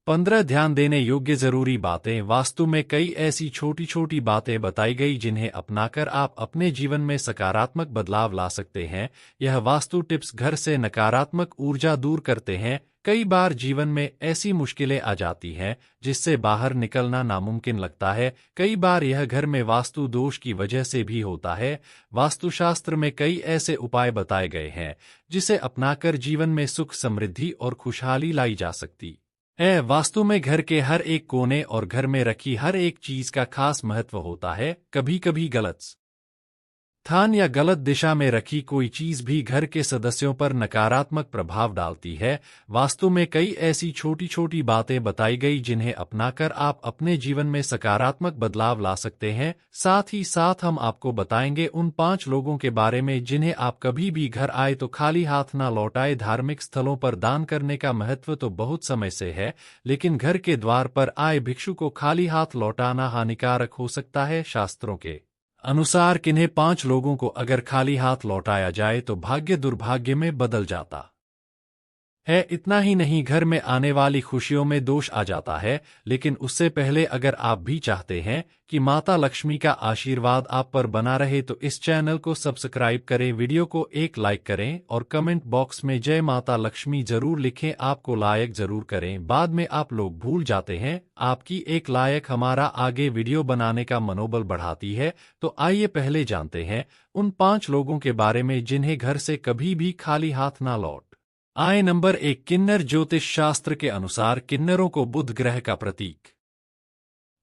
15 ध्यान देने योग्य जरूरी बातें। वास्तु में कई ऐसी छोटी छोटी बातें बताई गई जिन्हें अपनाकर आप अपने जीवन में सकारात्मक बदलाव ला सकते हैं। यह वास्तु टिप्स घर से नकारात्मक ऊर्जा दूर करते हैं। कई बार जीवन में ऐसी मुश्किलें आ जाती हैं जिससे बाहर निकलना नामुमकिन लगता है। कई बार यह घर में वास्तु दोष की वजह से भी होता है। वास्तुशास्त्र में कई ऐसे उपाय बताए गए हैं जिसे अपनाकर जीवन में सुख, समृद्धि और खुशहाली लाई जा सकती है। वास्तु में घर के हर एक कोने और घर में रखी हर एक चीज का खास महत्व होता है। कभी कभी गलत स्थान या गलत दिशा में रखी कोई चीज भी घर के सदस्यों पर नकारात्मक प्रभाव डालती है। वास्तु में कई ऐसी छोटी छोटी बातें बताई गई जिन्हें अपनाकर आप अपने जीवन में सकारात्मक बदलाव ला सकते हैं। साथ ही साथ हम आपको बताएंगे उन 5 लोगों के बारे में जिन्हें आप कभी भी घर आए तो खाली हाथ ना लौटाए। धार्मिक स्थलों पर दान करने का महत्व तो बहुत समय से है, लेकिन घर के द्वार पर आए भिक्षु को खाली हाथ लौटाना हानिकारक हो सकता है। शास्त्रों के अनुसार किन्हीं 5 लोगों को अगर खाली हाथ लौटाया जाए तो भाग्य दुर्भाग्य में बदल जाता है। इतना ही नहीं, घर में आने वाली खुशियों में दोष आ जाता है। लेकिन उससे पहले अगर आप भी चाहते हैं कि माता लक्ष्मी का आशीर्वाद आप पर बना रहे तो इस चैनल को सब्सक्राइब करें, वीडियो को एक लाइक करें और कमेंट बॉक्स में जय माता लक्ष्मी जरूर लिखें। आपको लाइक जरूर करें, बाद में आप लोग भूल जाते हैं। आपकी एक लाइक हमारा आगे वीडियो बनाने का मनोबल बढ़ाती है। तो आइए पहले जानते हैं उन 5 लोगों के बारे में जिन्हें घर से कभी भी खाली हाथ ना लौट आए। नंबर 1, किन्नर। ज्योतिष शास्त्र के अनुसार किन्नरों को बुध ग्रह का प्रतीक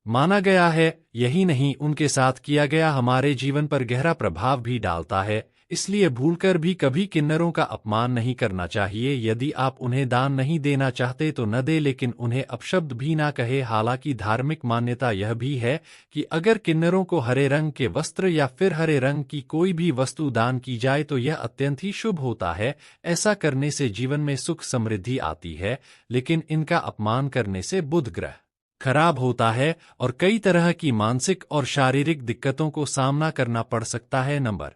माना गया है। यही नहीं, उनके साथ किया गया हमारे जीवन पर गहरा प्रभाव भी डालता है। इसलिए भूलकर भी कभी किन्नरों का अपमान नहीं करना चाहिए। यदि आप उन्हें दान नहीं देना चाहते तो न दे, लेकिन उन्हें अपशब्द भी ना कहे। हालांकि धार्मिक मान्यता यह भी है कि अगर किन्नरों को हरे रंग के वस्त्र या फिर हरे रंग की कोई भी वस्तु दान की जाए तो यह अत्यंत ही शुभ होता है। ऐसा करने से जीवन में सुख समृद्धि आती है, लेकिन इनका अपमान करने से बुध ग्रह खराब होता है और कई तरह की मानसिक और शारीरिक दिक्कतों को सामना करना पड़ सकता है। नंबर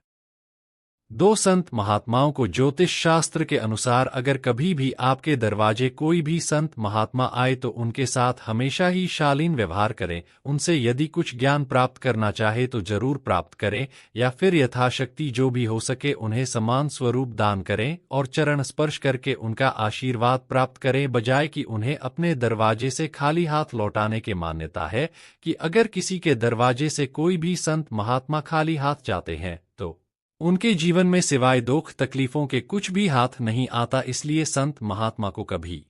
2, संत महात्माओं को ज्योतिष शास्त्र के अनुसार अगर कभी भी आपके दरवाजे कोई भी संत महात्मा आए तो उनके साथ हमेशा ही शालीन व्यवहार करें। उनसे यदि कुछ ज्ञान प्राप्त करना चाहे तो जरूर प्राप्त करें, या फिर यथाशक्ति जो भी हो सके उन्हें समान स्वरूप दान करें और चरण स्पर्श करके उनका आशीर्वाद प्राप्त करें, बजाय कि उन्हें अपने दरवाजे से खाली हाथ लौटाने की मान्यता है कि अगर किसी के दरवाजे से कोई भी संत महात्मा खाली हाथ जाते हैं तो उनके जीवन में सिवाय दुख तकलीफों के कुछ भी हाथ नहीं आता। इसलिए संत महात्मा को कभी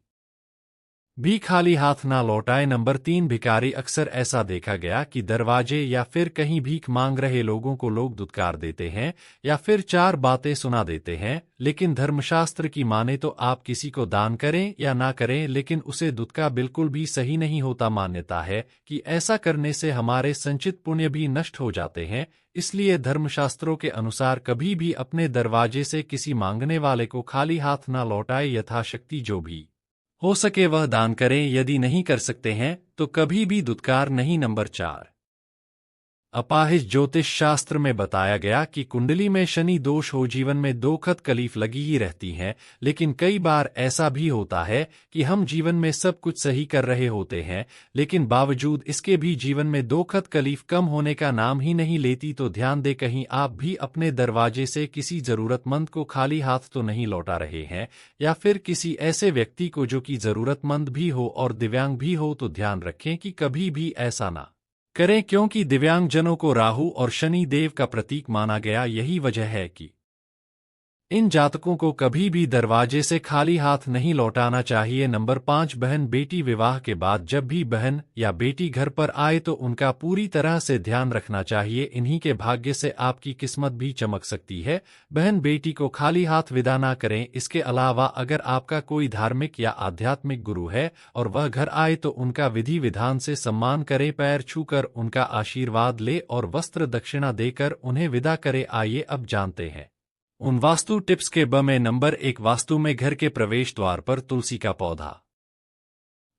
भी खाली हाथ ना लौटाए। नंबर 3, भिखारी। अक्सर ऐसा देखा गया कि दरवाजे या फिर कहीं भीख मांग रहे लोगों को लोग दुत्कार देते हैं या फिर 4 बातें सुना देते हैं। लेकिन धर्मशास्त्र की माने तो आप किसी को दान करें या ना करें, लेकिन उसे दुत्का बिल्कुल भी सही नहीं होता। मान्यता है कि ऐसा करने से हमारे संचित पुण्य भी नष्ट हो जाते हैं। इसलिए धर्मशास्त्रों के अनुसार कभी भी अपने दरवाजे से किसी मांगने वाले को खाली हाथ ना लौटाए। यथाशक्ति जो भी हो सके वह दान करें। यदि नहीं कर सकते हैं तो कभी भी दुत्कार नहीं। नंबर 4, अपाहिज। ज्योतिष शास्त्र में बताया गया कि कुंडली में शनि दोष हो जीवन में दुखद तकलीफ लगी ही रहती हैं। लेकिन कई बार ऐसा भी होता है कि हम जीवन में सब कुछ सही कर रहे होते हैं, लेकिन बावजूद इसके भी जीवन में दुखद तकलीफ कम होने का नाम ही नहीं लेती। तो ध्यान दे, कहीं आप भी अपने दरवाजे से किसी जरूरतमंद को खाली हाथ तो नहीं लौटा रहे हैं, या फिर किसी ऐसे व्यक्ति को जो कि जरूरतमंद भी हो और दिव्यांग भी हो। तो ध्यान रखें कि कभी भी ऐसा ना करें, क्योंकि दिव्यांगजनों को राहु और शनि देव का प्रतीक माना गया। यही वजह है कि इन जातकों को कभी भी दरवाजे से खाली हाथ नहीं लौटाना चाहिए। नंबर 5, बहन बेटी। विवाह के बाद जब भी बहन या बेटी घर पर आए तो उनका पूरी तरह से ध्यान रखना चाहिए। इन्हीं के भाग्य से आपकी किस्मत भी चमक सकती है। बहन बेटी को खाली हाथ विदा ना करें। इसके अलावा अगर आपका कोई धार्मिक या आध्यात्मिक गुरु है और वह घर आए तो उनका विधि विधान से सम्मान करें, पैर छूकर उनका आशीर्वाद ले और वस्त्र दक्षिणा देकर उन्हें विदा करे। आइए अब जानते हैं उन वास्तु टिप्स के बारे में। नंबर 1, वास्तु में घर के प्रवेश द्वार पर तुलसी का पौधा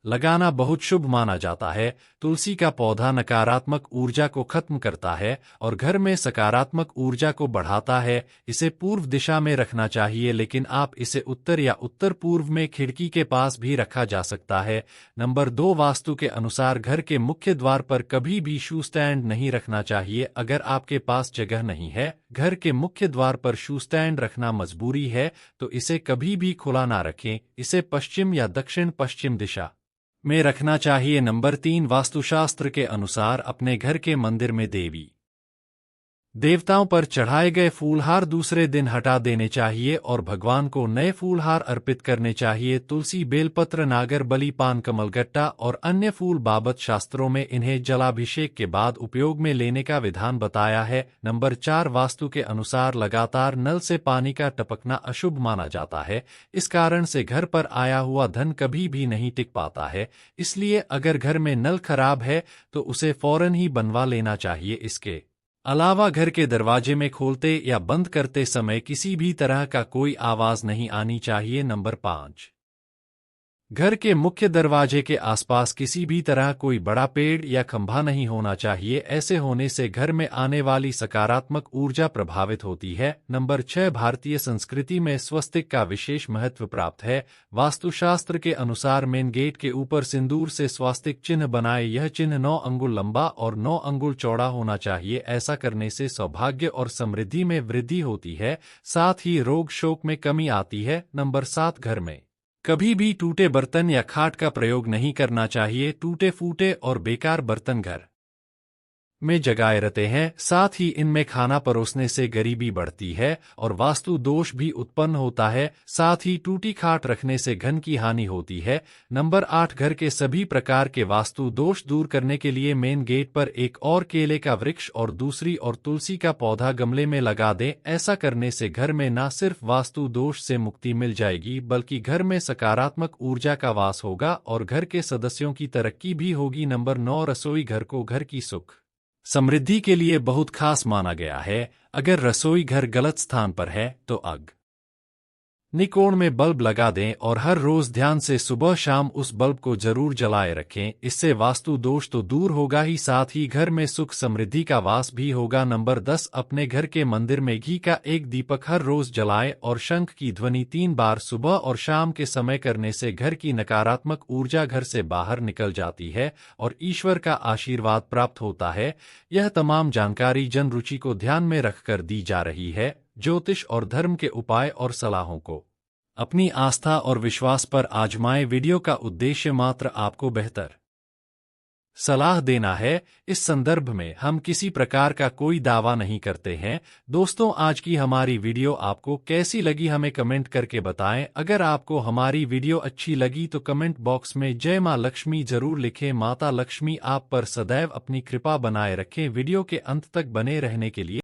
लगाना बहुत शुभ माना जाता है। तुलसी का पौधा नकारात्मक ऊर्जा को खत्म करता है और घर में सकारात्मक ऊर्जा को बढ़ाता है। इसे पूर्व दिशा में रखना चाहिए, लेकिन आप इसे उत्तर या उत्तर पूर्व में खिड़की के पास भी रखा जा सकता है। नंबर 2, वास्तु के अनुसार घर के मुख्य द्वार पर कभी भी शू स्टैंड नहीं रखना चाहिए। अगर आपके पास जगह नहीं है, घर के मुख्य द्वार पर शू स्टैंड रखना मजबूरी है, तो इसे कभी भी खुला ना रखें। इसे पश्चिम या दक्षिण पश्चिम दिशा में रखना चाहिए। नंबर 3, वास्तुशास्त्र के अनुसार अपने घर के मंदिर में देवी देवताओं पर चढ़ाए गए फूलहार दूसरे दिन हटा देने चाहिए और भगवान को नए फूलहार अर्पित करने चाहिए। तुलसी, बेलपत्र, नागर बलि, पान, कमलगट्टा और अन्य फूल बाबत शास्त्रों में इन्हें जलाभिषेक के बाद उपयोग में लेने का विधान बताया है। नंबर 4, वास्तु के अनुसार लगातार नल से पानी का टपकना अशुभ माना जाता है। इस कारण से घर पर आया हुआ धन कभी भी नहीं टिक पाता है। इसलिए अगर घर में नल खराब है तो उसे फौरन ही बनवा लेना चाहिए। इसके अलावा घर के दरवाजे में खोलते या बंद करते समय किसी भी तरह का कोई आवाज नहीं आनी चाहिए। नंबर 5, घर के मुख्य दरवाजे के आसपास किसी भी तरह कोई बड़ा पेड़ या खंभा नहीं होना चाहिए। ऐसे होने से घर में आने वाली सकारात्मक ऊर्जा प्रभावित होती है। नंबर 6, भारतीय संस्कृति में स्वस्तिक का विशेष महत्व प्राप्त है। वास्तुशास्त्र के अनुसार मेन गेट के ऊपर सिंदूर से स्वास्तिक चिन्ह बनाए। यह चिन्ह 9 अंगुल लंबा और 9 अंगुल चौड़ा होना चाहिए। ऐसा करने से सौभाग्य और समृद्धि में वृद्धि होती है, साथ ही रोग शोक में कमी आती है। नंबर 7, घर में कभी भी टूटे बर्तन या खाट का प्रयोग नहीं करना चाहिए। टूटे फूटे और बेकार बर्तन घर में जगाए रहते हैं, साथ ही इनमें खाना परोसने से गरीबी बढ़ती है और वास्तु दोष भी उत्पन्न होता है। साथ ही टूटी खाट रखने से धन की हानि होती है। नंबर 8, घर के सभी प्रकार के वास्तु दोष दूर करने के लिए मेन गेट पर एक और केले का वृक्ष और दूसरी और तुलसी का पौधा गमले में लगा दें। ऐसा करने से घर में न सिर्फ वास्तु दोष से मुक्ति मिल जाएगी, बल्कि घर में सकारात्मक ऊर्जा का वास होगा और घर के सदस्यों की तरक्की भी होगी। नंबर 9, रसोई घर को घर की सुख समृद्धि के लिए बहुत खास माना गया है। अगर रसोई घर गलत स्थान पर है तो निकोण में बल्ब लगा दें और हर रोज ध्यान से सुबह शाम उस बल्ब को जरूर जलाए रखें। इससे वास्तु दोष तो दूर होगा ही, साथ ही घर में सुख समृद्धि का वास भी होगा। नंबर 10, अपने घर के मंदिर में घी का एक दीपक हर रोज जलाएं और शंख की ध्वनि 3 बार सुबह और शाम के समय करने से घर की नकारात्मक ऊर्जा घर से बाहर निकल जाती है और ईश्वर का आशीर्वाद प्राप्त होता है। यह तमाम जानकारी जन रुचि को ध्यान में रखकर दी जा रही है। ज्योतिष और धर्म के उपाय और सलाहों को अपनी आस्था और विश्वास पर आजमाएं। वीडियो का उद्देश्य मात्र आपको बेहतर सलाह देना है। इस संदर्भ में हम किसी प्रकार का कोई दावा नहीं करते हैं। दोस्तों, आज की हमारी वीडियो आपको कैसी लगी हमें कमेंट करके बताएं। अगर आपको हमारी वीडियो अच्छी लगी तो कमेंट बॉक्स में जय मां लक्ष्मी जरूर लिखें। माता लक्ष्मी आप पर सदैव अपनी कृपा बनाए रखें। वीडियो के अंत तक बने रहने के लिए